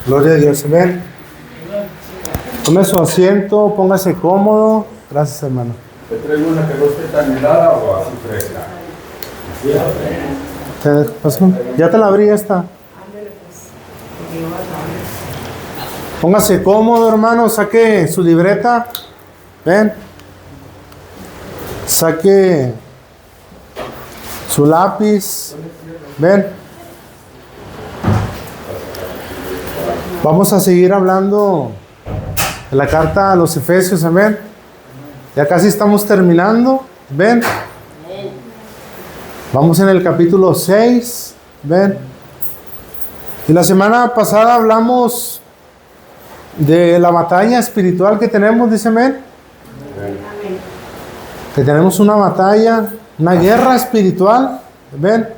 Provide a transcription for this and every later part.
Gloria a Dios. Amén. Tome su asiento, póngase cómodo. Gracias, hermano. ¿Te traigo una que no esté tan helada o así fresca? Ya te la abrí esta. Póngase cómodo, hermano. Saque su libreta. Ven. Saque su lápiz. Ven. Vamos a seguir hablando de la carta a los Efesios. Amén. Ya casi estamos terminando. Ven. Vamos en el capítulo 6. Ven. Y la semana pasada hablamos de la batalla espiritual que tenemos, dice amén. Que tenemos una batalla, una guerra espiritual. Ven.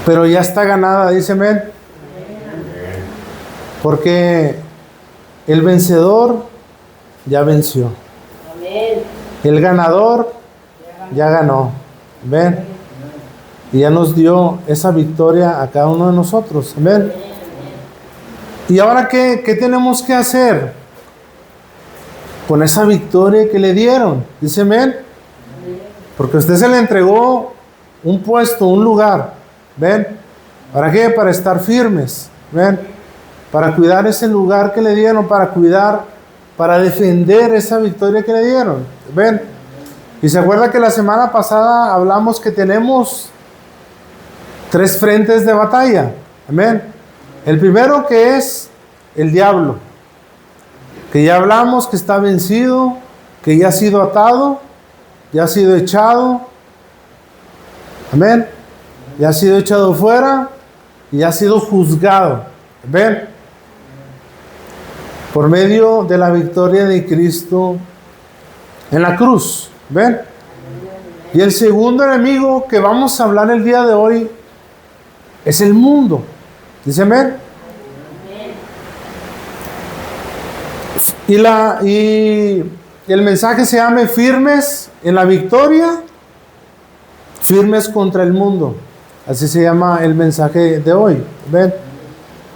Pero ya está ganada, dice amén. Porque el vencedor ya venció. El ganador ya ganó. Ven. Y ya nos dio esa victoria a cada uno de nosotros. Amén. ¿Y ahora qué tenemos que hacer con esa victoria que le dieron? Dice amén. Porque a usted se le entregó un puesto, un lugar. ¿Ven? ¿Para qué? Para estar firmes. ¿Ven? Para cuidar ese lugar que le dieron, para cuidar, para defender esa victoria que le dieron. ¿Ven? Y se acuerda que la semana pasada hablamos que tenemos 3 frentes de batalla. Amén. El primero que es el diablo, que ya hablamos que está vencido, que ya ha sido atado, ya ha sido echado. Amén. Ya ha sido echado fuera y ya ha sido juzgado. Amén. Por medio de la victoria de Cristo en la cruz. ¿Ven? Y el segundo enemigo que vamos a hablar el día de hoy es el mundo. ¿Dice amén? Y el mensaje se llama firmes en la victoria, firmes contra el mundo. Así se llama el mensaje de hoy. ¿Ven?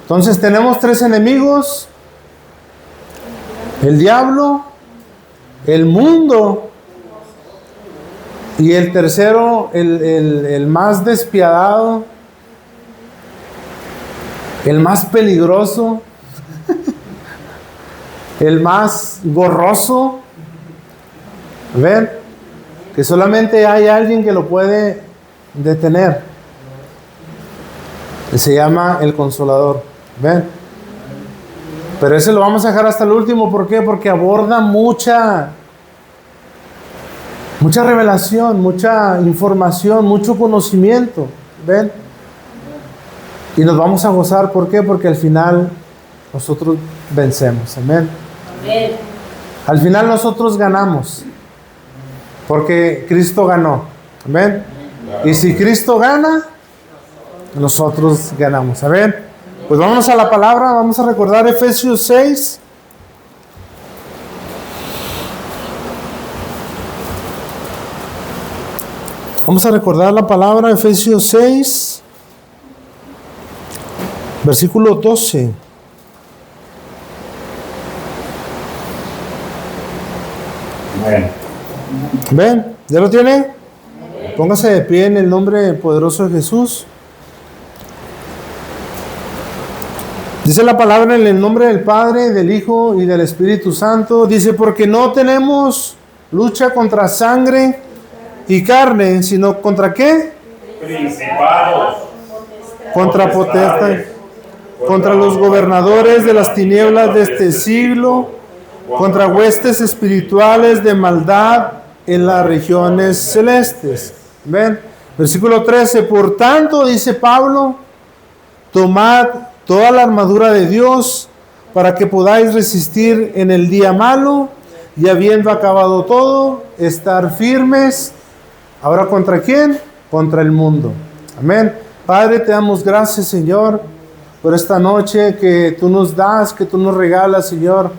Entonces tenemos 3 enemigos: el diablo, el mundo y el tercero, el más despiadado, el más peligroso, el más gorroso. ¿Ven? Que solamente hay alguien que lo puede detener. Se llama el Consolador. ¿Ven? Pero ese lo vamos a dejar hasta el último. ¿Por qué? Porque aborda mucha revelación, mucha información, mucho conocimiento. ¿Ven? Y nos vamos a gozar. ¿Por qué? Porque al final nosotros vencemos. Amén. Amén. Al final nosotros ganamos. Porque Cristo ganó. Amén. Y si Cristo gana, nosotros ganamos. Amén. Pues vamos a la palabra. Vamos a recordar Efesios 6. Vamos a recordar la palabra, Efesios 6, versículo 12. ¿Ven? ¿Ya lo tiene? Póngase de pie en el nombre poderoso de Jesús. Dice la palabra en el nombre del Padre, del Hijo y del Espíritu Santo. Dice, porque no tenemos lucha contra sangre y carne, sino ¿contra qué? Principados, Contra potestades, contra los gobernadores de las tinieblas de este siglo, contra huestes espirituales de maldad en las regiones celestes. ¿Ven? Versículo 13. Por tanto, dice Pablo, tomad toda la armadura de Dios para que podáis resistir en el día malo y habiendo acabado todo, estar firmes. ¿Ahora contra quién? Contra el mundo. Amén. Padre, te damos gracias, Señor, por esta noche que tú nos das, que tú nos regalas, Señor,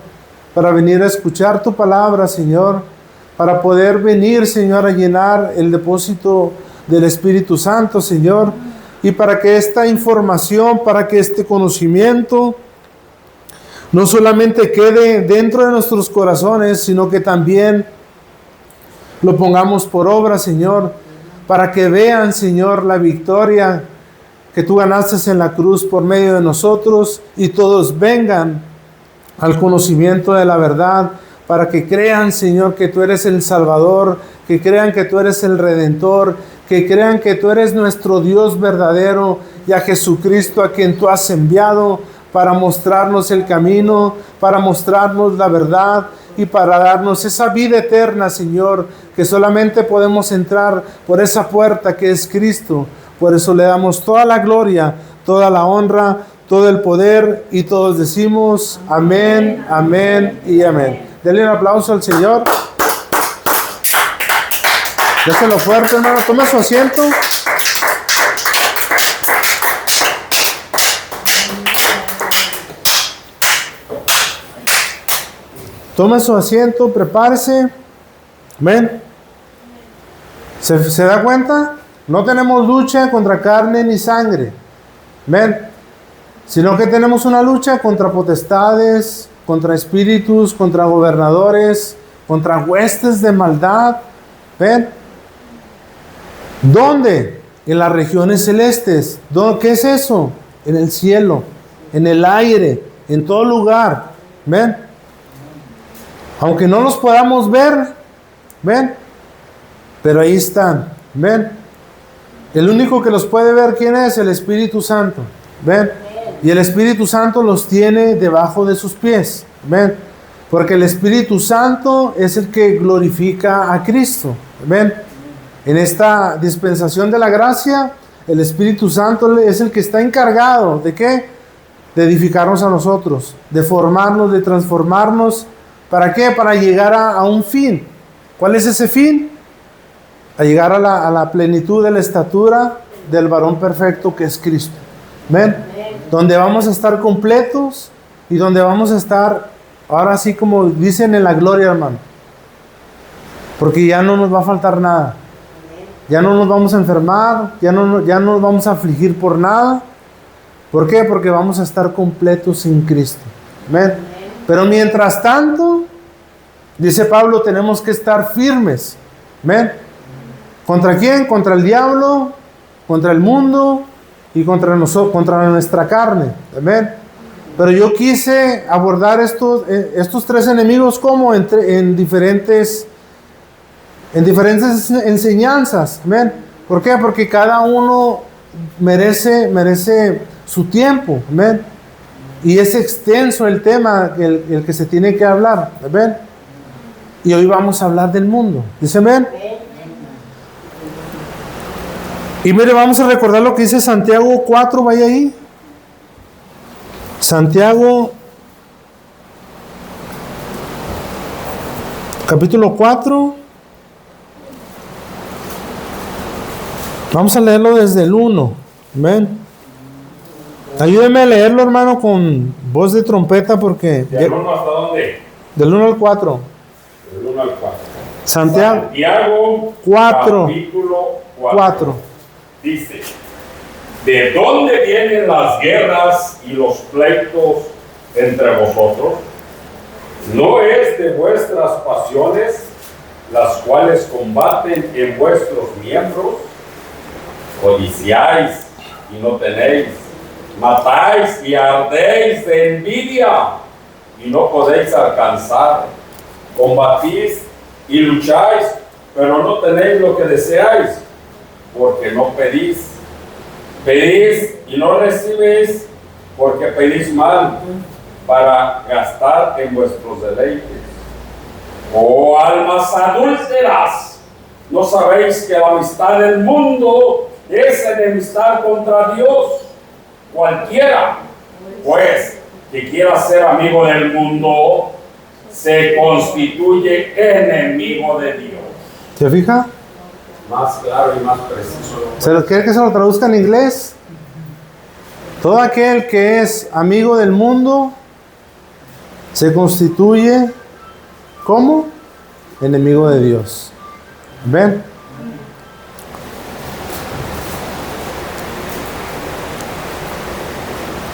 para venir a escuchar tu palabra, Señor, para poder venir, Señor, a llenar el depósito del Espíritu Santo, Señor, y para que esta información, para que este conocimiento no solamente quede dentro de nuestros corazones, sino que también lo pongamos por obra, Señor, para que vean, Señor, la victoria que tú ganaste en la cruz por medio de nosotros y todos vengan al conocimiento de la verdad, para que crean, Señor, que tú eres el Salvador, que crean que tú eres el Redentor, que crean que tú eres nuestro Dios verdadero y a Jesucristo a quien tú has enviado para mostrarnos el camino, para mostrarnos la verdad y para darnos esa vida eterna, Señor, que solamente podemos entrar por esa puerta que es Cristo. Por eso le damos toda la gloria, toda la honra, todo el poder y todos decimos amén, amén y amén. Denle un aplauso al Señor. Déselo fuerte, hermano. Tome su asiento. Tome su asiento, prepárese. Amén. ¿Se da cuenta? No tenemos lucha contra carne ni sangre. Amén. Sino que tenemos una lucha contra potestades, contra espíritus, contra gobernadores, contra huestes de maldad. ¿Ven? ¿Dónde? En las regiones celestes. ¿Qué es eso? En el cielo, en el aire, en todo lugar. ¿Ven? Aunque no los podamos ver, ¿ven? Pero ahí están. ¿Ven? El único que los puede ver, ¿quién es? El Espíritu Santo. ¿Ven? Y el Espíritu Santo los tiene debajo de sus pies. ¿Ven? Porque el Espíritu Santo es el que glorifica a Cristo. ¿Ven? En esta dispensación de la gracia, el Espíritu Santo es el que está encargado ¿de qué? De edificarnos a nosotros, de formarnos, de transformarnos. ¿Para qué? Para llegar a un fin. ¿Cuál es ese fin? A llegar a la plenitud de la estatura del varón perfecto que es Cristo. ¿Ven? Donde vamos a estar completos y donde vamos a estar, ahora sí como dicen, en la gloria, hermano. Porque ya no nos va a faltar nada. Ya no nos vamos a enfermar, ya no nos vamos a afligir por nada. ¿Por qué? Porque vamos a estar completos en Cristo. ¿Ven? Pero mientras tanto, dice Pablo, tenemos que estar firmes. ¿Ven? ¿Contra quién? Contra el diablo, contra el mundo y contra nosotros, contra nuestra carne. ¿Ven? Pero yo quise abordar estos tres enemigos como en diferentes enseñanzas. ¿Ven? ¿Por qué? Porque cada uno merece su tiempo. ¿Ven? Y es extenso el tema el que se tiene que hablar. ¿Ven? Y hoy vamos a hablar del mundo. ¿Dicen ven? Y mire, vamos a recordar lo que dice Santiago 4, vaya ahí. Santiago, capítulo 4. Vamos a leerlo desde el 1. ¿Ven? Ayúdeme a leerlo, hermano, con voz de trompeta porque... ¿Del 1 hasta dónde? Del 1 al 4. Del 1 al 4. Santiago 4. Capítulo 4. Dice, ¿de dónde vienen las guerras y los pleitos entre vosotros? ¿No es de vuestras pasiones las cuales combaten en vuestros miembros? Codiciáis y no tenéis, matáis y ardéis de envidia y no podéis alcanzar, combatís y lucháis, pero no tenéis lo que deseáis, porque no pedís. Pedís y no recibís, porque pedís mal, para gastar en vuestros deleites. Oh almas adúlteras, ¿no sabéis que la amistad del mundo es enemistad contra Dios? Cualquiera, pues, que quiera ser amigo del mundo, se constituye enemigo de Dios. ¿Se fija? Más claro y más preciso. ¿Se lo quiere que se lo traduzca en inglés? Todo aquel que es amigo del mundo se constituye como enemigo de Dios. ¿Ven?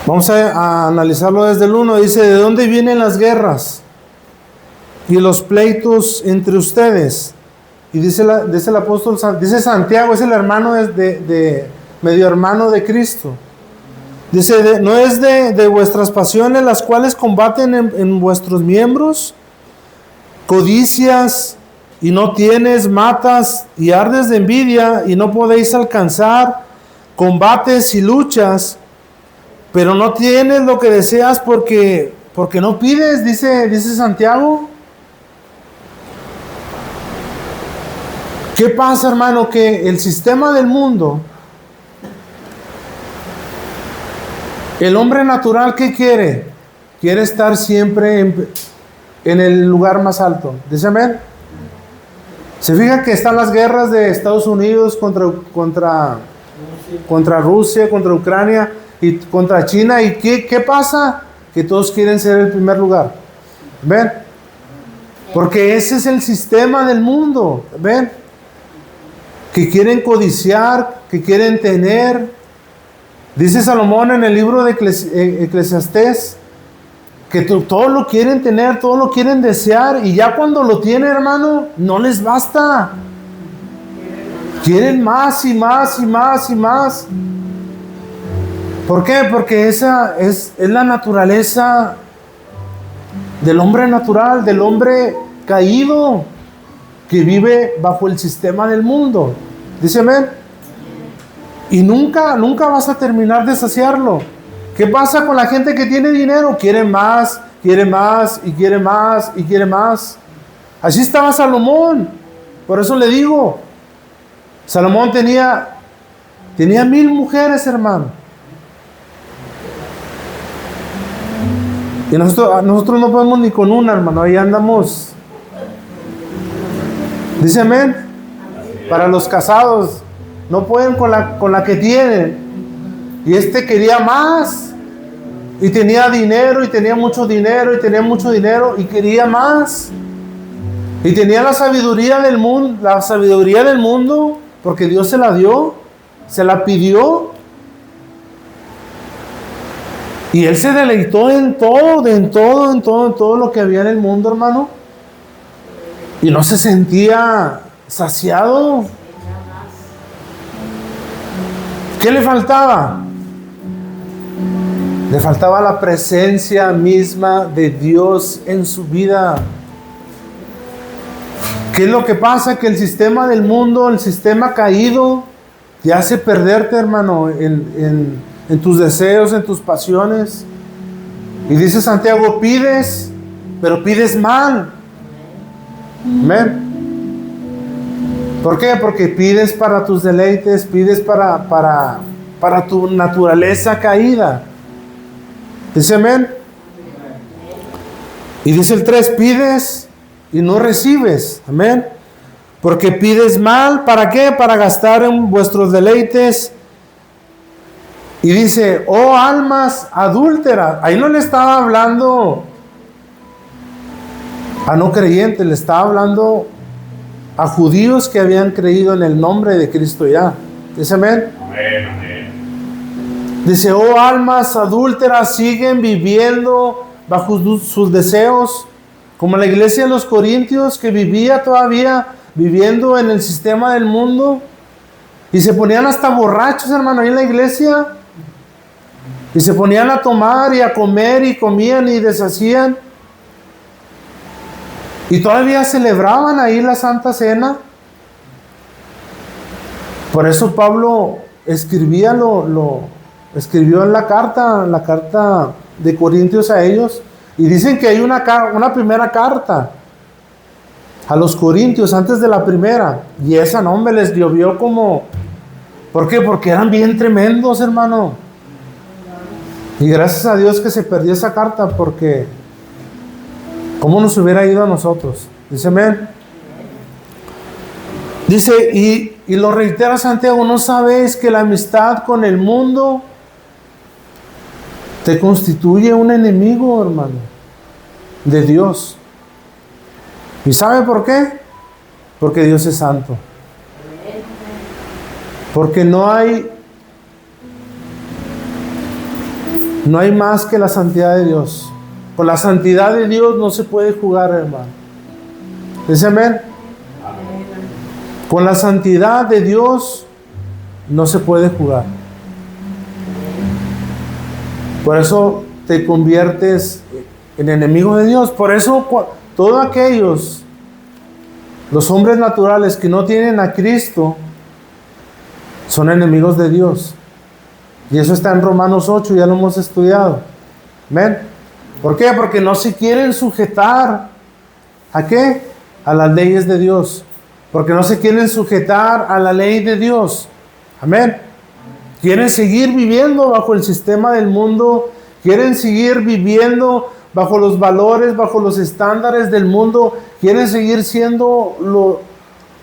Vamos a analizarlo desde el 1. Dice, ¿de dónde vienen las guerras y los pleitos entre ustedes? Y dice el apóstol, dice Santiago, es el hermano medio hermano de Cristo. Dice, ¿no es de vuestras pasiones las cuales combaten en vuestros miembros? Codicias y no tienes, matas y ardes de envidia y no podéis alcanzar, combates y luchas, pero no tienes lo que deseas porque no pides, dice Santiago. ¿Qué pasa, hermano? Que el sistema del mundo, el hombre natural, ¿qué quiere? Quiere estar siempre en el lugar más alto. ¿Dice amén? Se fija que están las guerras de Estados Unidos contra Rusia, contra Ucrania y contra China. ¿Y qué pasa? Que todos quieren ser el primer lugar. ¿Ven? Porque ese es el sistema del mundo. ¿Ven? Que quieren codiciar, que quieren tener. Dice Salomón en el libro de Eclesiastés que todo lo quieren tener, todo lo quieren desear, y ya cuando lo tienen, hermano, no les basta. Quieren más y más y más y más. ¿Por qué? Porque esa es la naturaleza del hombre natural, del hombre caído, que vive bajo el sistema del mundo. Dice amén. Y nunca vas a terminar de saciarlo. ¿Qué pasa con la gente que tiene dinero? Quiere más y quiere más y quiere más. Así estaba Salomón. Por eso le digo, Salomón tenía 1000 mujeres, hermano. Y nosotros no podemos ni con una, hermano. Ahí andamos. Dice amén. Para los casados, no pueden con la que tienen. Y quería más. Y tenía dinero, y tenía mucho dinero, y tenía mucho dinero, y quería más. Y tenía la sabiduría del mundo, porque Dios se la dio, se la pidió. Y él se deleitó en todo lo que había en el mundo, hermano. Y no se sentía saciado. ¿Qué le faltaba? Le faltaba la presencia misma de Dios en su vida. ¿Qué es lo que pasa? Que el sistema del mundo, el sistema caído, te hace perderte, hermano, en tus deseos, en tus pasiones. Y dice Santiago, pides, pero pides mal. Amén. ¿Por qué? Porque pides para tus deleites, pides para tu naturaleza caída. Dice amén. Y dice el 3, pides y no recibes. Amén. Porque pides mal, ¿para qué? Para gastar en vuestros deleites. Y dice, oh almas adúlteras. Ahí no le estaba hablando a no creyentes, le estaba hablando a judíos que habían creído en el nombre de Cristo ya. Dice amén. Amén, amén. Dice, oh almas adúlteras, siguen viviendo bajo sus deseos, como la iglesia de los Corintios, que vivía todavía viviendo en el sistema del mundo, y se ponían hasta borrachos, hermano, ahí en la iglesia, y se ponían a tomar y a comer, y comían y deshacían, y todavía celebraban ahí la Santa Cena. Por eso Pablo escribía escribió en la carta de Corintios a ellos, y dicen que hay una primera carta a los Corintios antes de la primera, y esa nombre les llovió como, ¿por qué? Porque eran bien tremendos, hermano, y gracias a Dios que se perdió esa carta, porque ¿cómo nos hubiera ido a nosotros? Dice amén. Dice, y lo reitera Santiago, ¿no sabéis que la amistad con el mundo te constituye un enemigo, hermano, de Dios? ¿Y sabe por qué? Porque Dios es santo. Porque no hay No hay más que la santidad de Dios. Por la santidad de Dios no se puede jugar, hermano. ¿Dice amén? Con la santidad de Dios no se puede jugar. Por eso te conviertes en enemigo de Dios. Por eso todos aquellos, los hombres naturales que no tienen a Cristo, son enemigos de Dios. Y eso está en Romanos 8, ya lo hemos estudiado. ¿Amén? ¿Por qué? Porque no se quieren sujetar. ¿A qué? A las leyes de Dios. Porque no se quieren sujetar a la ley de Dios. Amén. Quieren seguir viviendo bajo el sistema del mundo. Quieren seguir viviendo bajo los valores, bajo los estándares del mundo. Quieren seguir siendo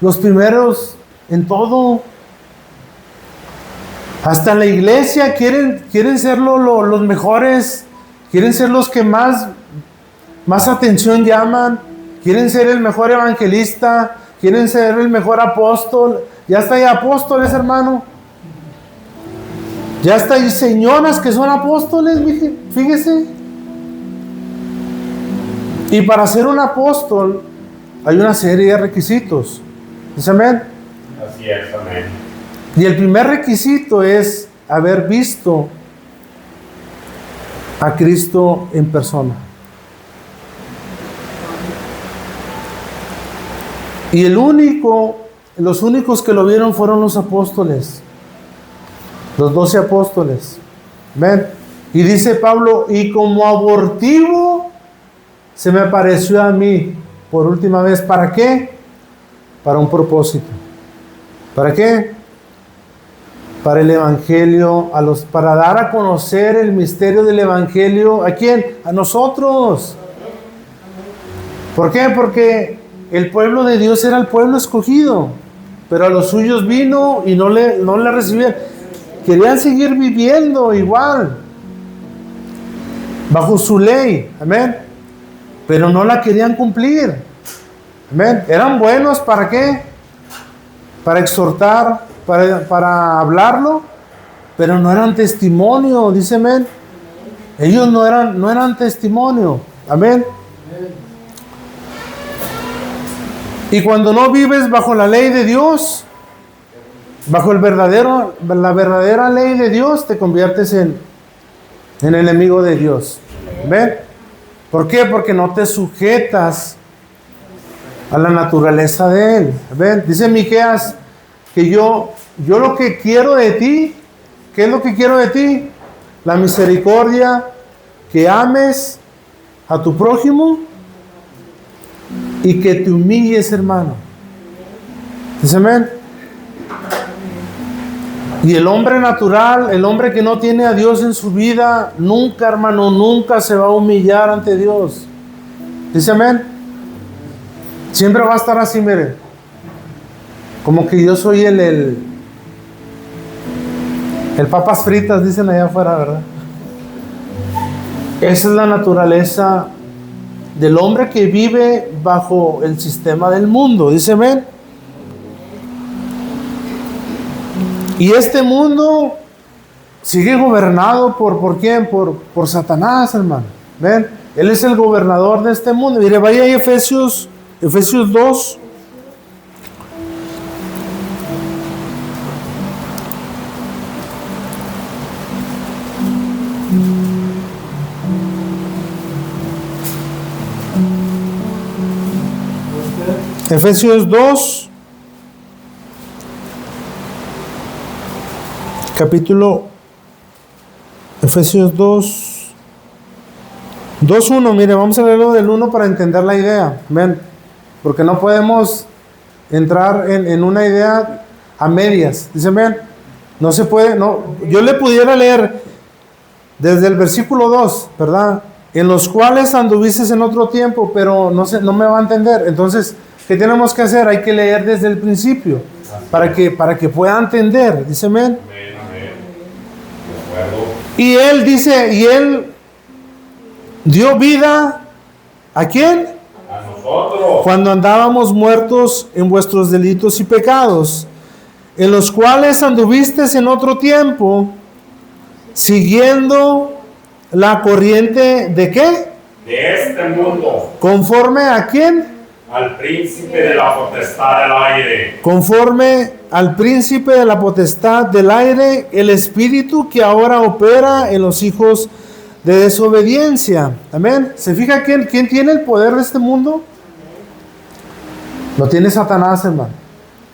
los primeros en todo. Hasta en la iglesia quieren ser los mejores. Quieren ser los que más atención llaman. Quieren ser el mejor evangelista. Quieren ser el mejor apóstol. Ya está ahí apóstoles, hermano. Ya está ahí señoras que son apóstoles, fíjese. Y para ser un apóstol hay una serie de requisitos. ¿Dice amén? Así es, amén. Y el primer requisito es haber visto a Cristo en persona. Y los únicos que lo vieron fueron los apóstoles. Los 12 apóstoles. ¿Ven? Y dice Pablo, y como abortivo se me apareció a mí por última vez. ¿Para qué? Para un propósito. ¿Para qué? Para el evangelio, para dar a conocer el misterio del evangelio. ¿A quién? A nosotros. ¿Por qué? Porque el pueblo de Dios era el pueblo escogido, pero a los suyos vino y no le recibieron. Querían seguir viviendo igual, bajo su ley, amén, pero no la querían cumplir, amén. Eran buenos, ¿para qué? Para exhortar, para hablarlo, pero no eran testimonio, dice amén. Ellos no eran testimonio, amén. Y cuando no vives bajo la ley de Dios, bajo la verdadera ley de Dios, te conviertes en enemigo de Dios. ¿Ven? ¿Por qué? Porque no te sujetas a la naturaleza de Él. ¿Ven? Dice Miqueas que yo lo que quiero de ti, ¿qué es lo que quiero de ti? La misericordia, que ames a tu prójimo y que te humilles, hermano. Dice amén. Y el hombre natural, el hombre que no tiene a Dios en su vida, nunca, hermano, nunca se va a humillar ante Dios. Dice amén. Siempre va a estar así, mire. Como que yo soy el papas fritas, dicen allá afuera, ¿verdad? Esa es la naturaleza del hombre que vive bajo el sistema del mundo. Dice amén. Y este mundo sigue gobernado ¿por quién? Por Satanás, hermano. ¿Ven? Él es el gobernador de este mundo. Mire, vaya ahí Efesios 2. Efesios 2. Efesios 2:1, mire, vamos a leerlo del 1 para entender la idea. Ven, porque no podemos entrar en una idea a medias. Dicen, ven, no se puede, no. Yo le pudiera leer desde el versículo 2, ¿verdad? En los cuales anduviste en otro tiempo, pero no me va a entender. Entonces, ¿qué tenemos que hacer? Hay que leer desde el principio para que pueda entender. Dice, ven. Y él dice, y él dio vida ¿a quién? A nosotros. Cuando andábamos muertos en vuestros delitos y pecados, en los cuales anduvisteis en otro tiempo, siguiendo la corriente ¿de qué? De este mundo. ¿Conforme a quién? Al príncipe de la potestad del aire. Conforme al príncipe de la potestad del aire, el espíritu que ahora opera en los hijos de desobediencia. Amén. ¿Se fija quién tiene el poder de este mundo? Lo tiene Satanás, hermano.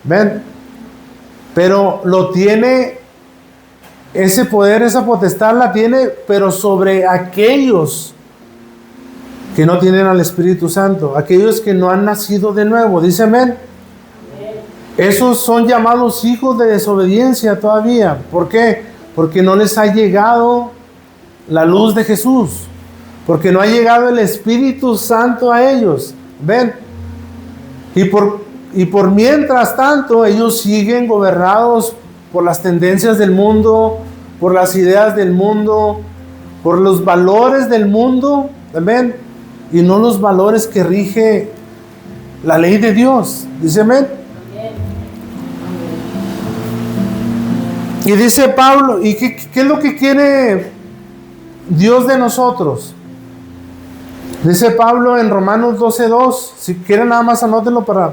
Ven. Pero lo tiene, ese poder, esa potestad la tiene, pero sobre aquellos que no tienen al Espíritu Santo, aquellos que no han nacido de nuevo. Dice amén. Esos son llamados hijos de desobediencia todavía. ¿Por qué? Porque no les ha llegado la luz de Jesús. Porque no ha llegado el Espíritu Santo a ellos. ¿Ven? Y por mientras tanto, ellos siguen gobernados por las tendencias del mundo, por las ideas del mundo, por los valores del mundo. Amén. Y no los valores que rige la ley de Dios. Dice amén. Y dice Pablo, ¿y qué es lo que quiere Dios de nosotros? Dice Pablo en Romanos 12:2, si quieren nada más anótenlo para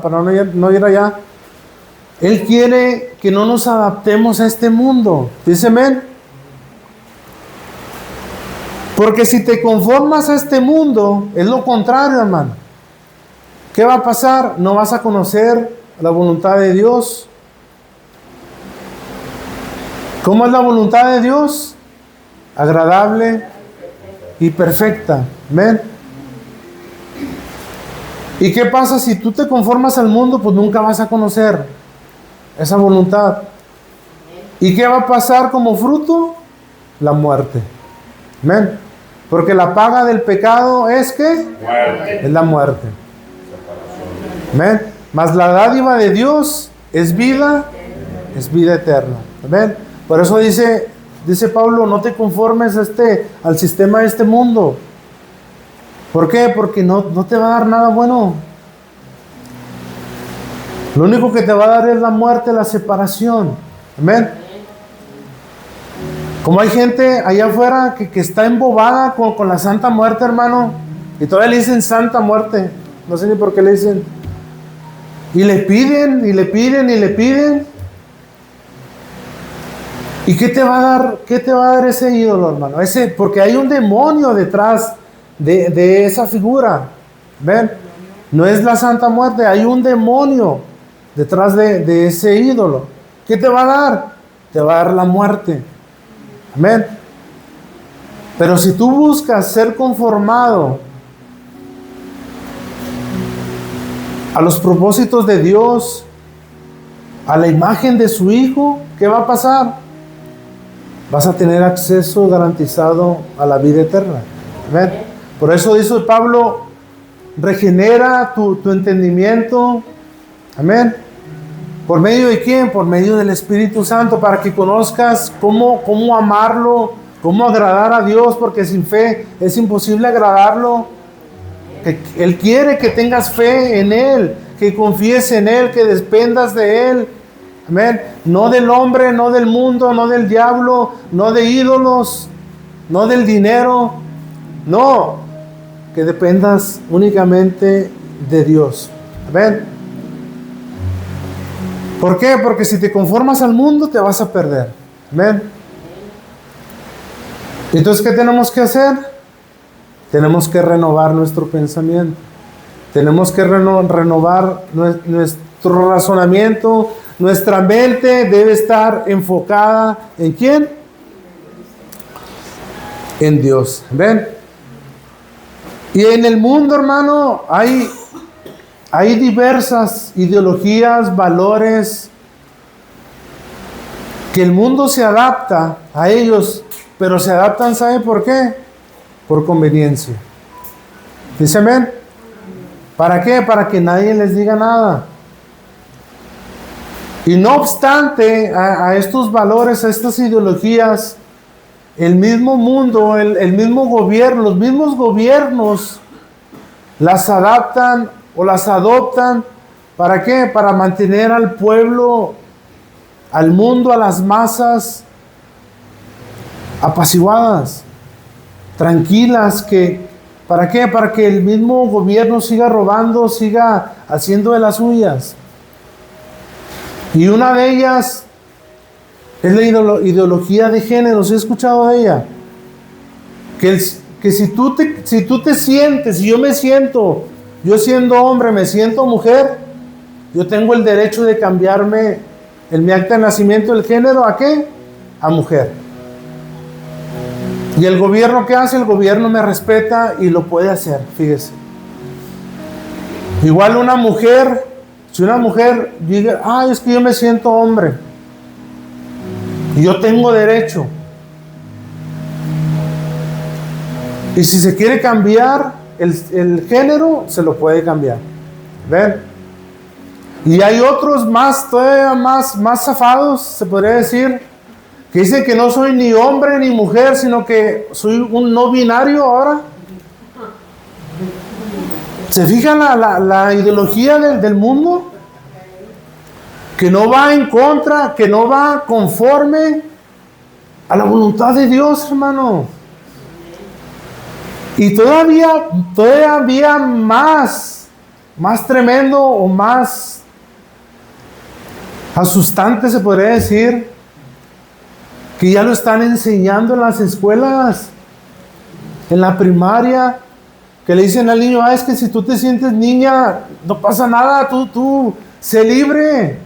no ir allá. Él quiere que no nos adaptemos a este mundo. Dice amén. Porque si te conformas a este mundo, es lo contrario, hermano. ¿Qué va a pasar? No vas a conocer la voluntad de Dios. ¿Cómo es la voluntad de Dios? Agradable y perfecta. Amén. ¿Y qué pasa si tú te conformas al mundo? Pues nunca vas a conocer esa voluntad. ¿Y qué va a pasar como fruto? La muerte. Amén. Porque la paga del pecado es ¿qué? Muerte. Es la muerte. Amén. Mas la dádiva de Dios es vida eterna. Amén. Por eso dice Pablo, no te conformes al sistema de este mundo. ¿Por qué? Porque no te va a dar nada bueno. Lo único que te va a dar es la muerte, la separación. Amén. Como hay gente allá afuera que está embobada con la Santa Muerte, hermano. Y todavía le dicen Santa Muerte. No sé ni por qué le dicen. Y le piden, y le piden, y le piden. ¿Y qué te va a dar? ¿Qué te va a dar ese ídolo, hermano? Porque hay un demonio detrás de esa figura. ¿Ven? No es la Santa Muerte, hay un demonio detrás de ese ídolo. ¿Qué te va a dar? Te va a dar la muerte. Amén. Pero si tú buscas ser conformado a los propósitos de Dios, a la imagen de su Hijo, ¿qué va a pasar? Vas a tener acceso garantizado a la vida eterna. Amén. Por eso dice Pablo, regenera tu entendimiento. Amén. ¿Por medio de quién? Por medio del Espíritu Santo, para que conozcas cómo amarlo, cómo agradar a Dios, porque sin fe es imposible agradarlo. Él quiere que tengas fe en Él, que confíes en Él, que dependas de Él. Amén. No del hombre, no del mundo, no del diablo, no de ídolos, no del dinero. No, que dependas únicamente de Dios. Amén. ¿Por qué? Porque si te conformas al mundo te vas a perder. Amén. Entonces, ¿qué tenemos que hacer? Tenemos que renovar nuestro pensamiento. Tenemos que renovar nuestro razonamiento. Nuestra mente debe estar enfocada ¿en quién? En Dios. ¿Ven? Y en el mundo, hermano, hay diversas ideologías, valores, que el mundo se adapta a ellos, pero se adaptan, ¿sabe por qué? Por conveniencia. ¿Dice amén? ¿Para qué? Para que nadie les diga nada. Y no obstante a estos valores, a estas ideologías, el mismo mundo, el mismo gobierno, los mismos gobiernos las adaptan o las adoptan. ¿Para qué? Para mantener al pueblo, al mundo, a las masas apaciguadas. tranquilas, ¿para qué? Para que el mismo gobierno siga robando, siga haciendo de las suyas. Y una de ellas es la ideología de género. ¿Sí he escuchado de ella? Que si tú te sientes, si yo me siento, yo siendo hombre, me siento mujer, yo tengo el derecho de cambiarme en mi acta de nacimiento el género, ¿a qué? A mujer. ¿Y el gobierno qué hace? El gobierno me respeta y lo puede hacer, fíjese. Igual una mujer, si una mujer diga, es que yo me siento hombre, y yo tengo derecho. Y si se quiere cambiar el género, se lo puede cambiar. ¿Ven? Y hay otros todavía más zafados, se podría decir, que dicen que no soy ni hombre ni mujer, sino que soy un no binario ahora. ¿Se fijan la ideología del mundo? Que no va en contra, que no va conforme a la voluntad de Dios, hermano. Y todavía más tremendo o más asustante, se podría decir, que ya lo están enseñando en las escuelas, en la primaria, que le dicen al niño, es que si tú te sientes niña, no pasa nada, tú sé libre.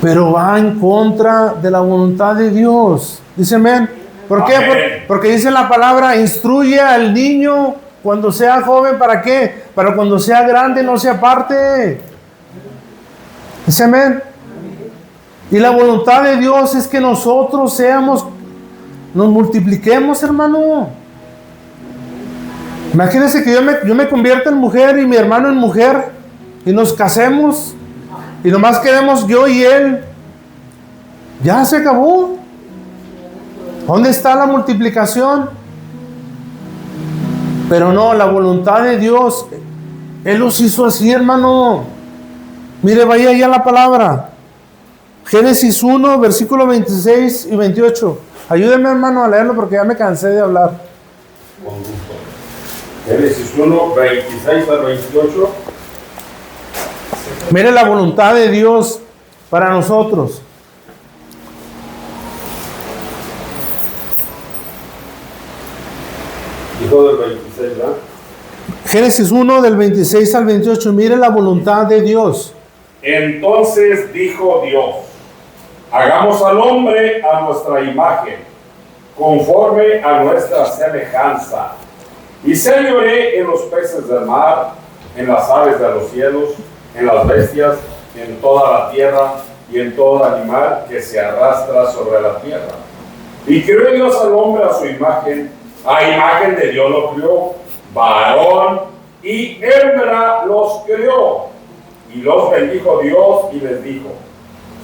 Pero va en contra de la voluntad de Dios. Dice amén. ¿Por qué? Porque dice la palabra, instruye al niño cuando sea joven, ¿para qué? Para cuando sea grande no se aparte. Dice amén. Y la voluntad de Dios es que nosotros nos multipliquemos, hermano. Imagínense que yo me convierta en mujer y mi hermano en mujer y nos casemos y nomás quedemos yo y él. Ya se acabó. ¿Dónde está la multiplicación? Pero no, la voluntad de Dios, Él los hizo así, hermano. Mire, vaya allá la palabra. Génesis 1, versículos 26 y 28. Ayúdenme, hermano, a leerlo porque ya me cansé de hablar. Con gusto. Génesis 1, 26 al 28. Mire la voluntad de Dios para nosotros. Hijo del 26, ¿verdad? Génesis 1, del 26 al 28. Mire la voluntad de Dios. Entonces dijo Dios, hagamos al hombre a nuestra imagen, conforme a nuestra semejanza, y señoré en los peces del mar, en las aves de los cielos, en las bestias, en toda la tierra y en todo animal que se arrastra sobre la tierra. Y creó Dios al hombre a su imagen, a imagen de Dios lo creó, varón y hembra los creó. Y los bendijo Dios y les dijo,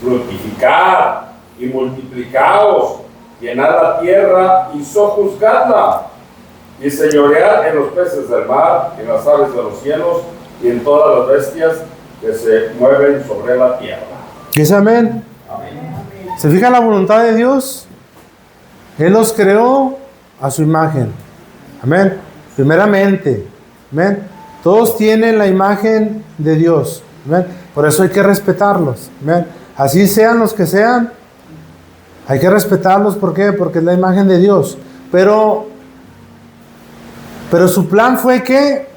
fructificad y multiplicaos, llenad la tierra y sojuzgadla, y señoread en los peces del mar, en las aves de los cielos y en todas las bestias que se mueven sobre la tierra. ¿Qué es amén? Amén. ¿Se fija la voluntad de Dios? Él los creó a su imagen. Amén. Primeramente. Amén. Todos tienen la imagen de Dios. Amén. Por eso hay que respetarlos. Amén. Así sean los que sean, hay que respetarlos. ¿Por qué? Porque es la imagen de Dios. Pero su plan fue que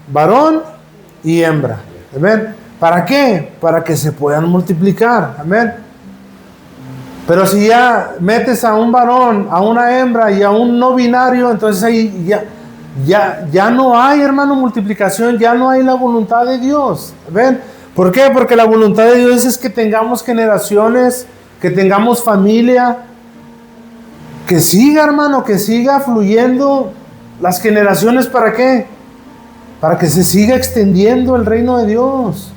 varón y hembra. Amén. ¿Para qué? Para que se puedan multiplicar. Amén. Pero si ya metes a un varón, a una hembra y a un no binario, entonces ahí ya no hay, hermano, multiplicación, ya no hay la voluntad de Dios. ¿Ven? ¿Por qué? Porque la voluntad de Dios es que tengamos generaciones, que tengamos familia, que siga, hermano, que siga fluyendo las generaciones. ¿Para qué? Para que se siga extendiendo el reino de Dios.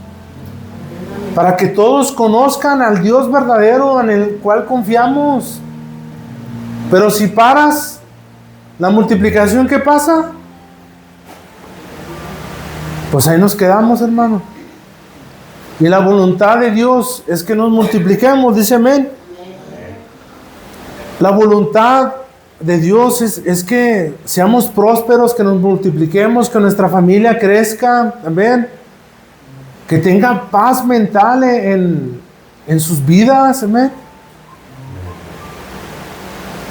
Para que todos conozcan al Dios verdadero en el cual confiamos. Pero si paras la multiplicación, ¿qué pasa? Pues ahí nos quedamos, hermano. Y la voluntad de Dios es que nos multipliquemos, dice amén. La voluntad de Dios es que seamos prósperos, que nos multipliquemos, que nuestra familia crezca, amén. Que tenga paz mental en sus vidas, amén.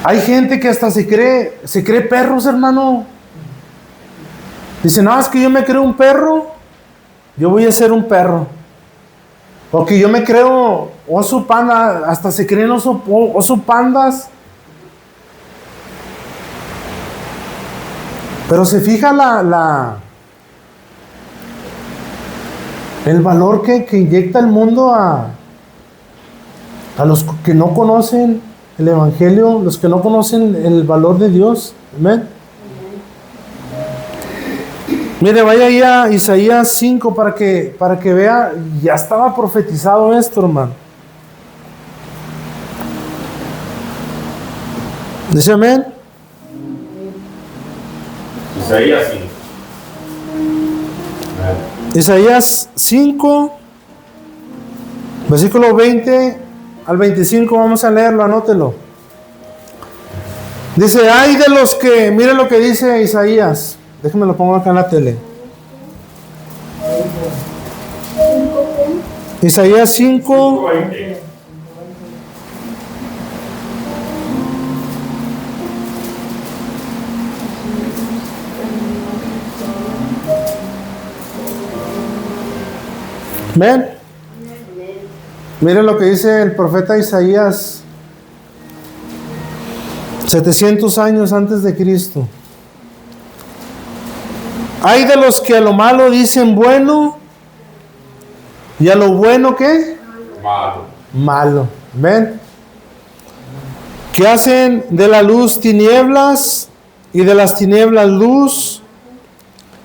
Hay gente que hasta se cree perros, hermano. Dice, no, es que yo me creo un perro, yo voy a ser un perro. O que yo me creo oso panda, hasta se creen oso pandas. Pero se fija el valor que inyecta el mundo a los que no conocen el Evangelio, los que no conocen el valor de Dios. Amén. Mire, vaya ahí a Isaías 5 para que vea, ya estaba profetizado esto, hermano. Dice amén. Isaías 5. Isaías 5, versículo 20 al 25, vamos a leerlo, anótelo. Dice, ay de los que, mire lo que dice Isaías, déjenme lo pongo acá en la tele. Isaías 5, 5:20. ¿ven? Mire lo que dice el profeta Isaías 700 años antes de Cristo. Hay de los que a lo malo dicen bueno y a lo bueno ¿qué? Malo. Malo. ¿Ven? Que hacen de la luz tinieblas y de las tinieblas luz,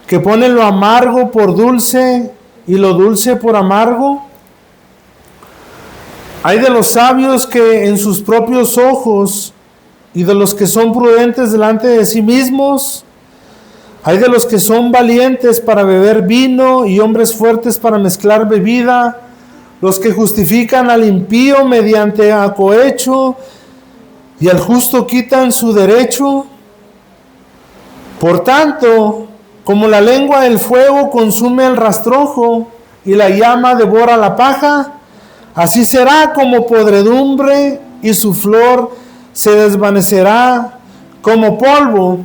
que ponen lo amargo por dulce y lo dulce por amargo. Hay de los sabios que en sus propios ojos y de los que son prudentes delante de sí mismos. Hay de los que son valientes para beber vino y hombres fuertes para mezclar bebida, los que justifican al impío mediante acohecho y al justo quitan su derecho. Por tanto, como la lengua del fuego consume el rastrojo y la llama devora la paja, así será como podredumbre y su flor se desvanecerá como polvo,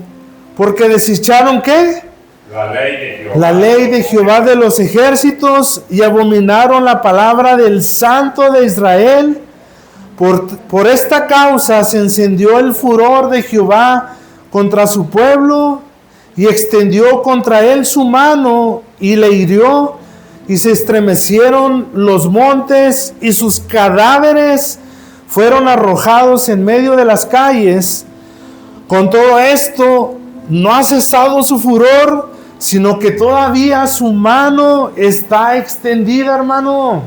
porque desecharon ¿qué? La ley de Jehová. La ley de Jehová de los ejércitos y abominaron la palabra del Santo de Israel. Por esta causa se encendió el furor de Jehová contra su pueblo y extendió contra él su mano y le hirió, y se estremecieron los montes y sus cadáveres fueron arrojados en medio de las calles. Con todo esto no ha cesado su furor, sino que todavía su mano está extendida, hermano.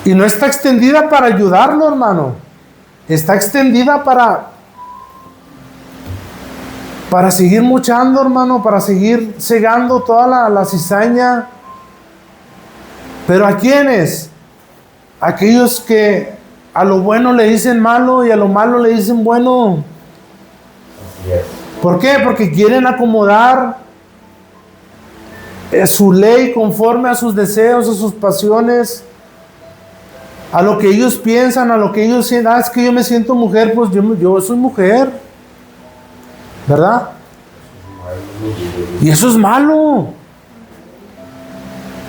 Y no está extendida para ayudarlo, hermano. Está extendida para seguir luchando, hermano, para seguir cegando toda la cizaña. Pero ¿a quiénes? Aquellos que a lo bueno le dicen malo y a lo malo le dicen bueno. Así es. ¿Por qué? Porque quieren acomodar su ley conforme a sus deseos, a sus pasiones, a lo que ellos piensan, a lo que ellos sienten. Es que yo me siento mujer, pues yo soy mujer, ¿verdad? Y eso es malo.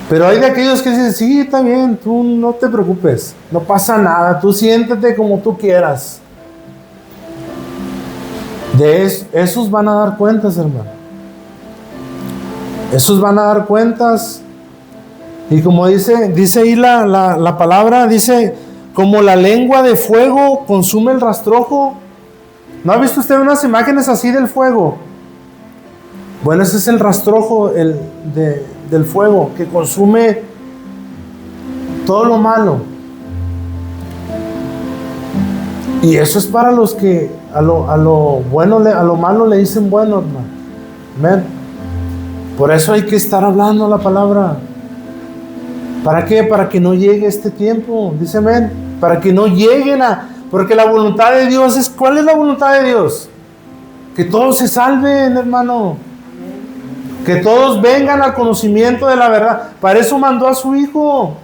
Pero hay de aquellos que dicen, sí, está bien, tú no te preocupes, no pasa nada, tú siéntete como tú quieras. Esos van a dar cuentas, hermano. Esos van a dar cuentas. Y como dice ahí la palabra, dice, como la lengua de fuego consume el rastrojo. ¿No ha visto usted unas imágenes así del fuego? Bueno, ese es el rastrojo del fuego, que consume todo lo malo. Y eso es para los que a lo bueno, a lo malo le dicen bueno, hermano. Amén. Por eso hay que estar hablando la palabra. ¿Para qué? Para que no llegue este tiempo, dice amén. Para que no lleguen Porque la voluntad de Dios es, ¿cuál es la voluntad de Dios? Que todos se salven, hermano. Que todos vengan al conocimiento de la verdad. Para eso mandó a su Hijo.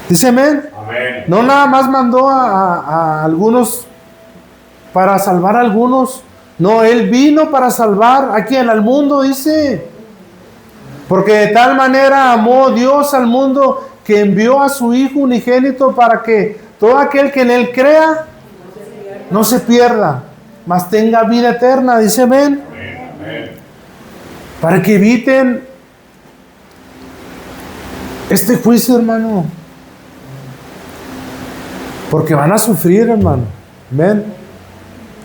Dice amén. Amén. No nada más mandó a algunos para salvar a algunos. No, Él vino para salvar a quien, al mundo, dice. Porque de tal manera amó Dios al mundo que envió a su Hijo unigénito para que todo aquel que en Él crea no se pierda, mas tenga vida eterna, dice amén. Amén. Para que eviten este juicio, hermano. Porque van a sufrir, hermano. Amén.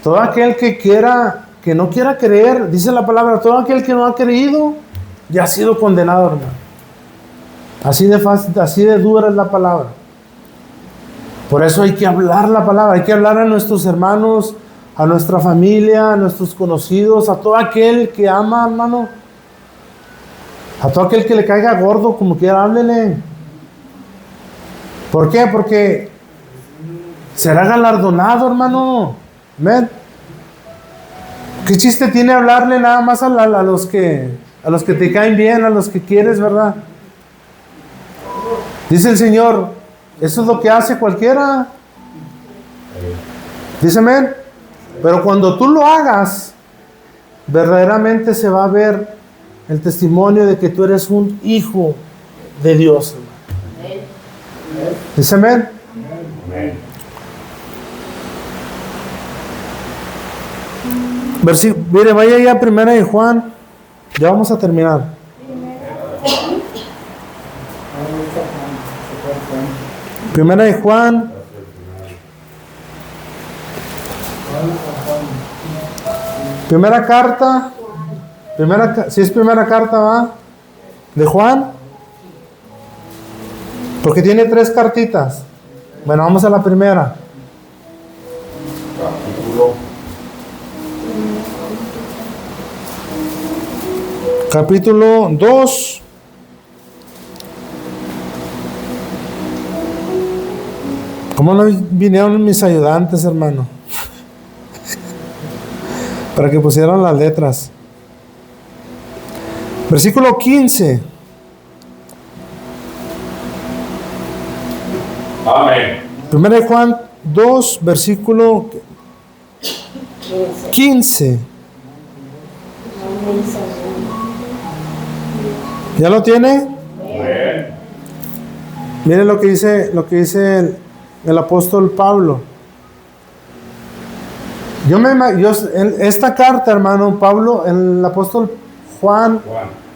Todo aquel que quiera, que no quiera creer, dice la palabra, todo aquel que no ha creído, ya ha sido condenado, hermano. Así de fácil, así de dura es la palabra. Por eso hay que hablar la palabra, hay que hablar a nuestros hermanos, a nuestra familia, a nuestros conocidos, a todo aquel que ama, hermano. A todo aquel que le caiga gordo, como quiera, háblele. ¿Por qué? Porque será galardonado, hermano. Amén. ¿Qué chiste tiene hablarle nada más a los que te caen bien, a los que quieres, verdad? Dice el Señor, eso es lo que hace cualquiera. Dice amén. Pero cuando tú lo hagas, verdaderamente se va a ver el testimonio de que tú eres un hijo de Dios, hermano. Dice amén. Amén. Mire, vaya ya a Primera de Juan. Ya vamos a terminar. Primera de Juan. Primera carta. Si es primera carta, va. De Juan. Porque tiene 3 cartitas. Bueno, vamos a la primera. Capítulo 2. ¿Cómo no vinieron mis ayudantes, hermano? Para que pusieran las letras. Versículo 15. Amén. 1 Juan 2, versículo 15. ¿Ya lo tiene? Amén. Mire lo que dice el apóstol Pablo. Esta carta, hermano, Pablo, el apóstol Juan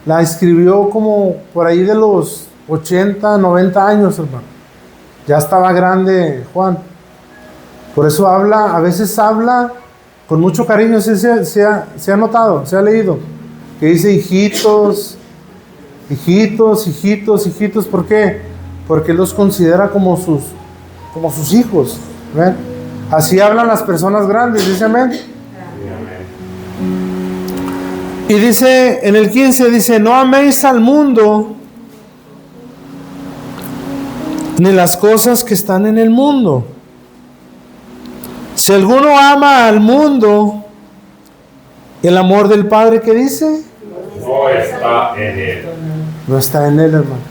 la escribió como por ahí de los 80, 90 años, hermano. Ya estaba grande Juan. Por eso a veces habla con mucho cariño. Se ha notado, se ha leído. Que dice hijitos, hijitos, hijitos, hijitos. ¿Por qué? Porque él los considera como sus hijos. ¿Ven? Así hablan las personas grandes, dice amén. Y dice en el 15, dice, no améis al mundo ni las cosas que están en el mundo. Si alguno ama al mundo, el amor del Padre, ¿qué dice? No está en él. No está en él, hermano.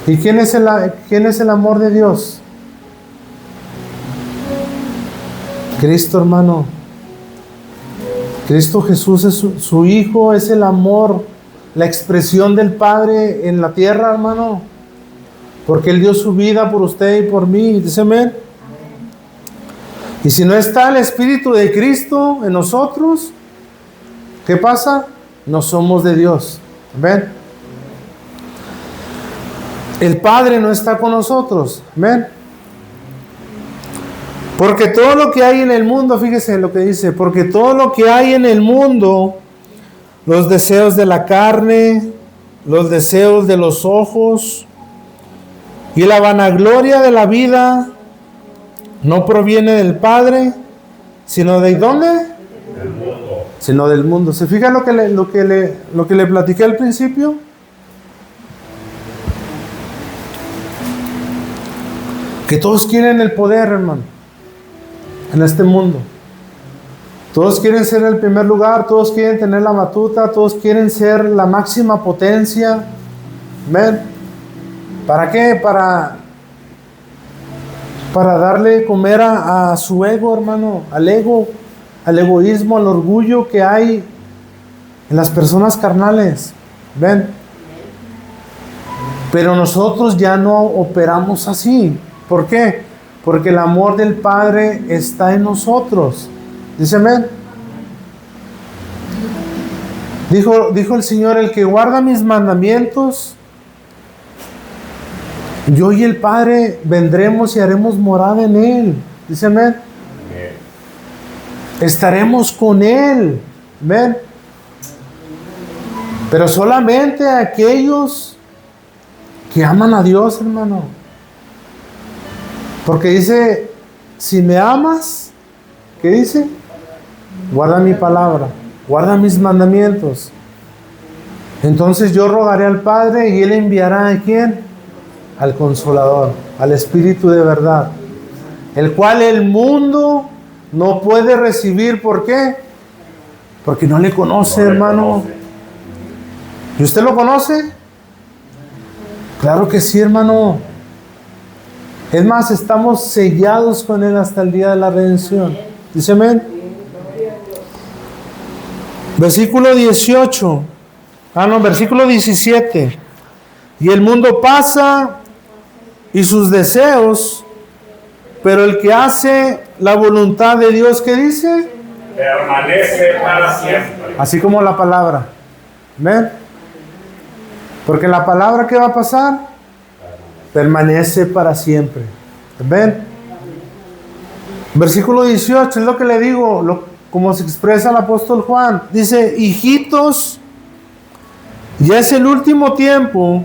¿Y quién es el amor de Dios? Cristo, hermano. Cristo Jesús es su Hijo, es el amor, la expresión del Padre en la tierra, hermano. Porque Él dio su vida por usted y por mí, dice amén. Y si no está el Espíritu de Cristo en nosotros, ¿qué pasa? No somos de Dios. Amén. El Padre no está con nosotros. Amén. Porque todo lo que hay en el mundo, fíjese lo que dice, porque todo lo que hay en el mundo, los deseos de la carne, los deseos de los ojos y la vanagloria de la vida, no proviene del Padre, sino ¿de dónde? Del mundo. Sino del mundo. ¿Se fija lo que le platiqué al principio? Que todos quieren el poder, hermano, en este mundo. Todos quieren ser el primer lugar, todos quieren tener la batuta, todos quieren ser la máxima potencia. ¿Ven? ¿Para qué? Para darle comer a su ego, hermano, al ego, al egoísmo, al orgullo que hay en las personas carnales. ¿Ven? Pero nosotros ya no operamos así. ¿Por qué? Porque el amor del Padre está en nosotros. Dice amén. Dijo el Señor: el que guarda mis mandamientos, yo y el Padre vendremos y haremos morada en Él. Dice amén. Estaremos con Él. Amén. Pero solamente aquellos que aman a Dios, hermano. Porque dice: si me amas, ¿qué dice? Guarda mi palabra, guarda mis mandamientos. Entonces yo rogaré al Padre y Él enviará ¿a quién? Al Consolador, al Espíritu de verdad, el cual el mundo no puede recibir. ¿Por qué? Porque no le conoce, hermano. ¿Y usted lo conoce? Claro que sí, hermano. Es más, estamos sellados con Él hasta el día de la redención. Dice amén. Versículo 18. Versículo 17. Y el mundo pasa y sus deseos, pero el que hace la voluntad de Dios, ¿qué dice? Permanece para siempre. Así como la palabra. ¿Ven? Porque la palabra, ¿qué va a pasar? Permanece para siempre. ¿Ven? Versículo 18, es lo que le digo, como se expresa el apóstol Juan. Dice: hijitos, ya es el último tiempo,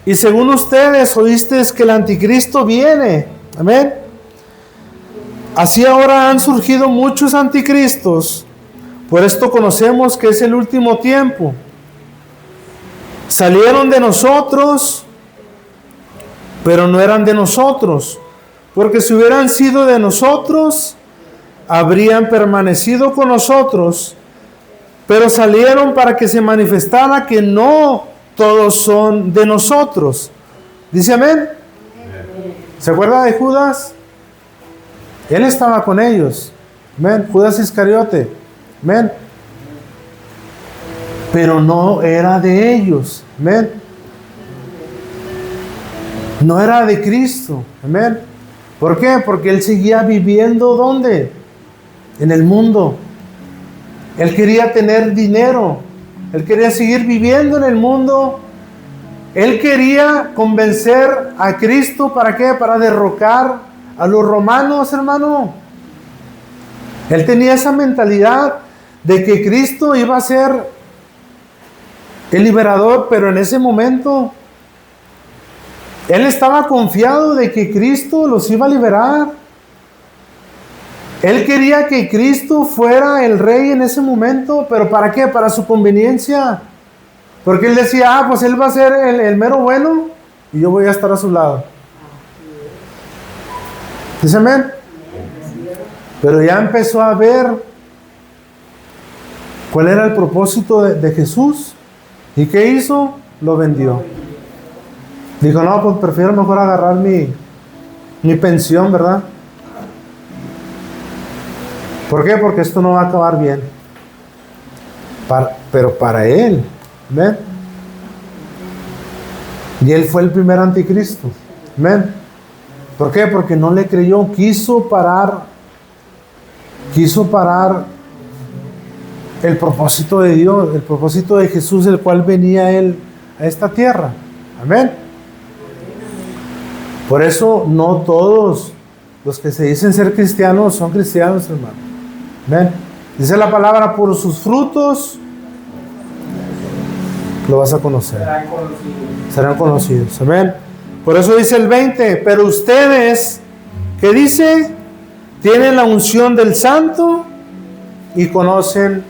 y según ustedes oísteis que el anticristo viene. Amén. Así ahora han surgido muchos anticristos. Por esto conocemos que es el último tiempo. Salieron de nosotros, pero no eran de nosotros, porque si hubieran sido de nosotros, habrían permanecido con nosotros, pero salieron para que se manifestara que no todos son de nosotros. Dice amén. ¿Se acuerda de Judas? Él estaba con ellos. Amén. Judas Iscariote. Amén. Pero no era de ellos. Amén. No era de Cristo. Amén. ¿Por qué? Porque él seguía viviendo ¿dónde? En el mundo. Él quería tener dinero. Él quería seguir viviendo en el mundo. Él quería convencer a Cristo. ¿Para qué? Para derrocar a los romanos, hermano. Él tenía esa mentalidad de que Cristo iba a ser el liberador, pero en ese momento él estaba confiado de que Cristo los iba a liberar. Él quería que Cristo fuera el rey en ese momento, pero ¿para qué? Para su conveniencia. Porque él decía: pues él va a ser el mero bueno y yo voy a estar a su lado. ¿Dice amén? Pero ya empezó a ver cuál era el propósito de Jesús. ¿Y qué hizo? Lo vendió. Dijo: no, pues prefiero mejor agarrar mi pensión, ¿verdad? ¿Por qué? Porque esto no va a acabar bien. Pero para él, ¿ven? Y él fue el primer anticristo. ¿Ven? ¿Por qué? Porque no le creyó. Quiso parar el propósito de Dios, el propósito de Jesús, el cual venía él a esta tierra. Amén. Por eso no todos los que se dicen ser cristianos son cristianos, hermano. Amén. Dice la palabra: por sus frutos lo vas a conocer. Serán conocidos. Amén. Por eso dice el 20: pero ustedes, ¿qué dice? Tienen la unción del Santo y conocen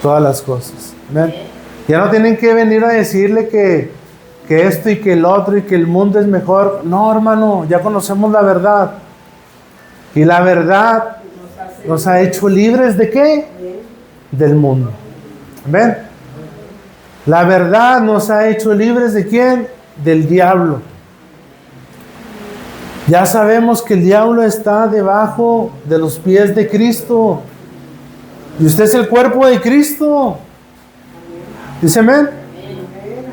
todas las cosas. Amén. Ya no tienen que venir a decirle que que esto y que el otro y que el mundo es mejor. No, hermano, ya conocemos la verdad. Y la verdad nos ha hecho libres ¿de qué? Del mundo. ¿Ven? La verdad nos ha hecho libres ¿de quién? Del diablo. Ya sabemos que el diablo está debajo de los pies de Cristo. Y usted es el cuerpo de Cristo. Dice amén.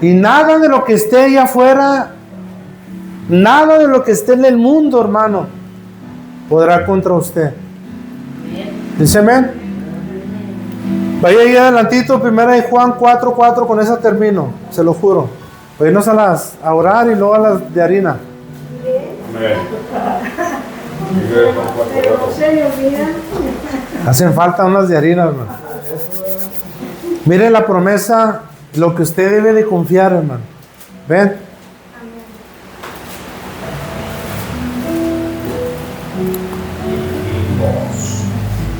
Y nada de lo que esté allá afuera, nada de lo que esté en el mundo, hermano, podrá contra usted. Dice amén. Vaya ahí adelantito, 1 Juan 4:4, con esa termino, se lo juro. Voy a irnos a orar y luego a las de harina. Hacen falta unas de harina, hermano. Mire la promesa, lo que usted debe de confiar, hermano. ¿Ven?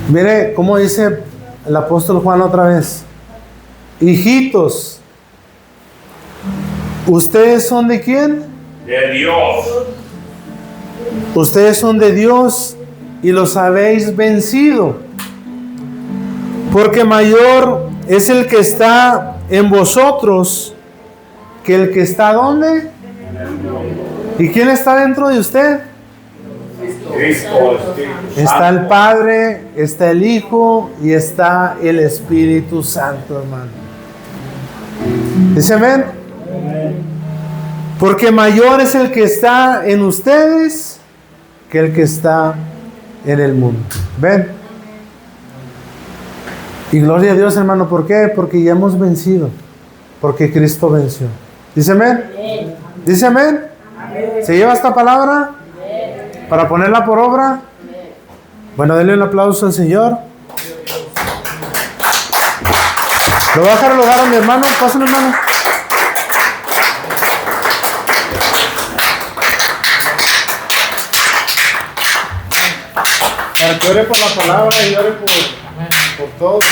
Mire cómo dice el apóstol Juan otra vez. Hijitos, ¿ustedes son de quién? De Dios. Ustedes son de Dios y los habéis vencido, porque mayor es el que está en vosotros que el que está ¿dónde? ¿Y quién está dentro de usted? Cristo. Está el Padre, está el Hijo y está el Espíritu Santo, hermano. ¿Dice amén? Porque mayor es el que está en ustedes que el que está en el mundo. ¿Ven? Y gloria a Dios, hermano. ¿Por qué? Porque ya hemos vencido. Porque Cristo venció. ¿Dice amén? ¿Dice amén? ¿Se lleva esta palabra? ¿Para ponerla por obra? Bueno, denle un aplauso al Señor. Lo voy a dejar lugar a mi hermano. Pásenle, hermano. Para que ore por la palabra y ore por todos.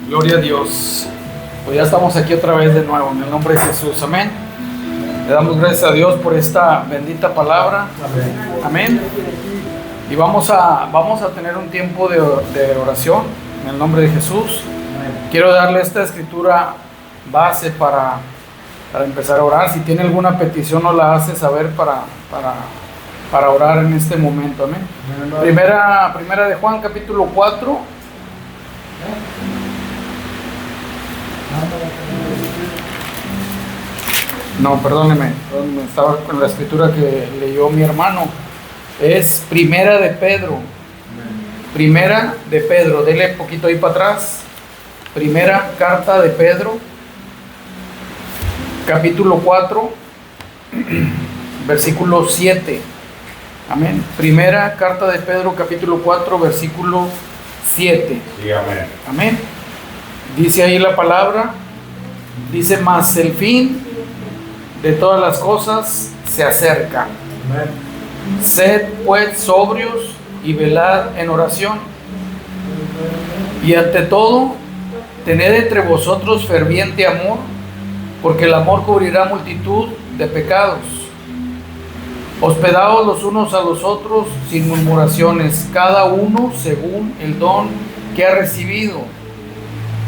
Gloria a Dios. Pues ya estamos aquí otra vez de nuevo en el nombre de Jesús. Amén. Le damos gracias a Dios por esta bendita palabra. Amén. Y vamos a tener un tiempo de oración en el nombre de Jesús. Quiero darle esta escritura base para empezar a orar. Si tiene alguna petición, nos la hace saber para orar en este momento. Amén. Primera de Juan, capítulo 4. No, perdóneme, estaba con la escritura que leyó mi hermano. Es Primera de Pedro. Primera de Pedro, dele poquito ahí para atrás. Primera carta de Pedro, capítulo 4, versículo 7. Amén. Primera carta de Pedro, capítulo 4, versículo 7. Sí, amén. Amén. Dice ahí la palabra, dice: mas el fin de todas las cosas se acerca. Amén. Sed pues sobrios y velad en oración. Y ante todo, tened entre vosotros ferviente amor, porque el amor cubrirá multitud de pecados. Hospedaos los unos a los otros sin murmuraciones, cada uno según el don que ha recibido.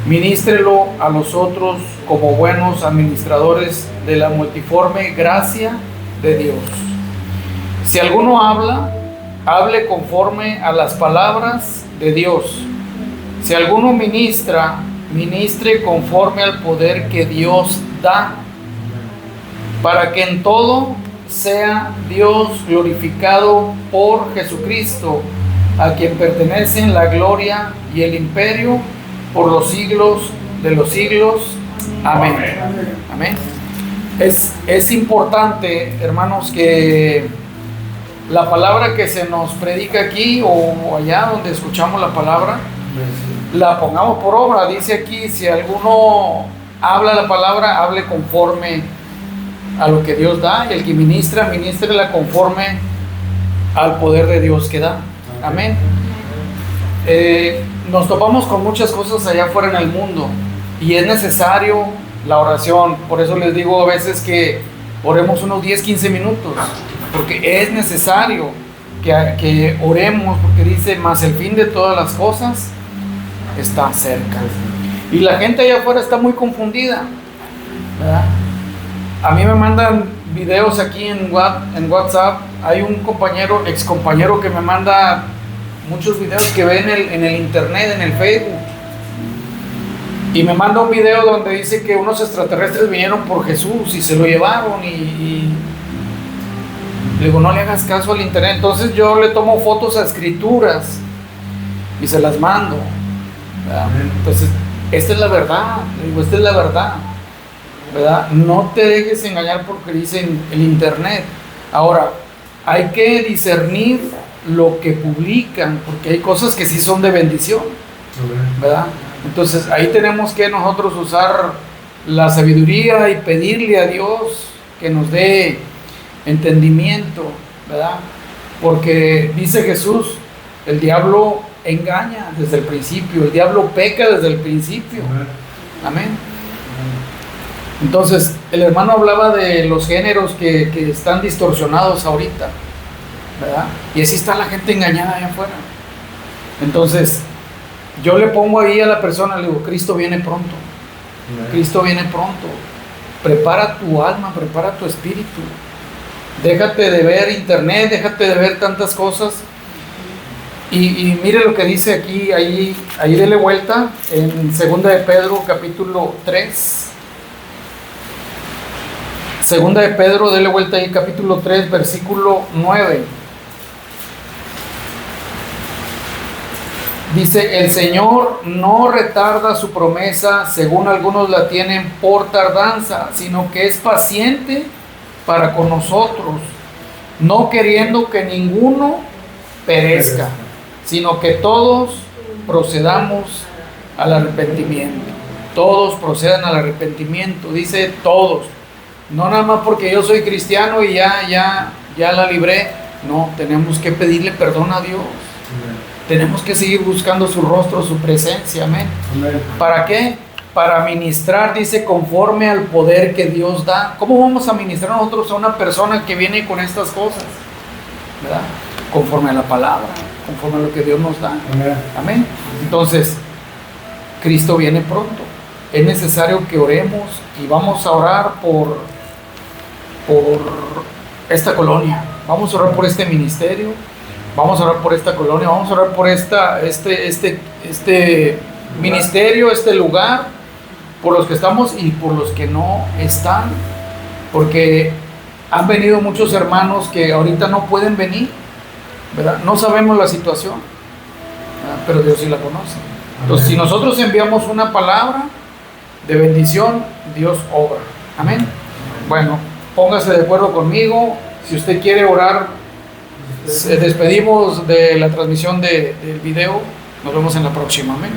Ministrelo a los otros como buenos administradores de la multiforme gracia de Dios. Si alguno habla, hable conforme a las palabras de Dios. Si alguno ministra, ministre conforme al poder que Dios da, para que en todo sea Dios glorificado por Jesucristo, a quien pertenecen la gloria y el imperio por los siglos de los siglos. Amén. Amén. Es importante, hermanos, que la palabra que se nos predica aquí o allá donde escuchamos la palabra, la pongamos por obra. Dice aquí: si alguno habla la palabra, hable conforme a lo que Dios da, y el que ministra, ministrela conforme al poder de Dios que da. Amén. Nos topamos con muchas cosas allá afuera en el mundo, Y es necesario la oración. Por eso les digo a veces que oremos unos 10, 15 minutos. Porque es necesario que oremos, porque dice, mas el fin de todas las cosas está cerca. Y la gente allá afuera está muy confundida, ¿verdad? A mí me mandan videos aquí en WhatsApp. Hay un compañero, ex compañero, que me manda muchos videos que ve en el internet, en el Facebook. Y me manda un video donde dice que unos extraterrestres vinieron por Jesús y se lo llevaron y le digo, no le hagas caso al internet. Entonces yo le tomo fotos a escrituras y se las mando, ¿verdad? Entonces, esta es la verdad, le digo, esta es la verdad, ¿verdad? No te dejes engañar porque dicen el internet. Ahora, hay que discernir lo que publican, porque hay cosas que sí son de bendición, ¿verdad? Entonces ahí tenemos que nosotros usar la sabiduría y pedirle a Dios que nos dé entendimiento, ¿verdad? Porque dice Jesús, el diablo engaña desde el principio, el diablo peca desde el principio. Amén. Entonces el hermano hablaba de los géneros que están distorsionados ahorita, ¿verdad? Y así está la gente engañada allá afuera. Entonces yo le pongo ahí a la persona, le digo, Cristo viene pronto. Cristo viene pronto. Prepara tu alma, prepara tu espíritu. Déjate de ver internet, déjate de ver tantas cosas. Y mire lo que dice aquí, ahí dele vuelta en 2 de Pedro capítulo 3. 2 de Pedro, dele vuelta ahí, capítulo 3, versículo 9. Dice, el Señor no retarda su promesa, según algunos la tienen por tardanza, sino que es paciente para con nosotros, no queriendo que ninguno perezca, sino que todos procedamos al arrepentimiento. Todos procedan al arrepentimiento, dice todos. No nada más porque yo soy cristiano y ya la libré. No, tenemos que pedirle perdón a Dios. Tenemos que seguir buscando su rostro, su presencia, amén. ¿Para qué? Para ministrar, dice, conforme al poder que Dios da. ¿Cómo vamos a ministrar nosotros a una persona que viene con estas cosas? ¿Verdad? Conforme a la palabra, conforme a lo que Dios nos da. Amén. Entonces, Cristo viene pronto. Es necesario que oremos y vamos a orar por esta colonia. Vamos a orar por este ministerio. Vamos a orar por esta colonia, vamos a orar por este ministerio, este lugar, por los que estamos y por los que no están, porque han venido muchos hermanos que ahorita no pueden venir, ¿verdad? No sabemos la situación, ¿verdad? Pero Dios sí la conoce. Entonces, si nosotros enviamos una palabra de bendición, Dios obra. Amén. Bueno, póngase de acuerdo conmigo. Si usted quiere orar, despedimos de la transmisión del video. Nos vemos en la próxima. Amén.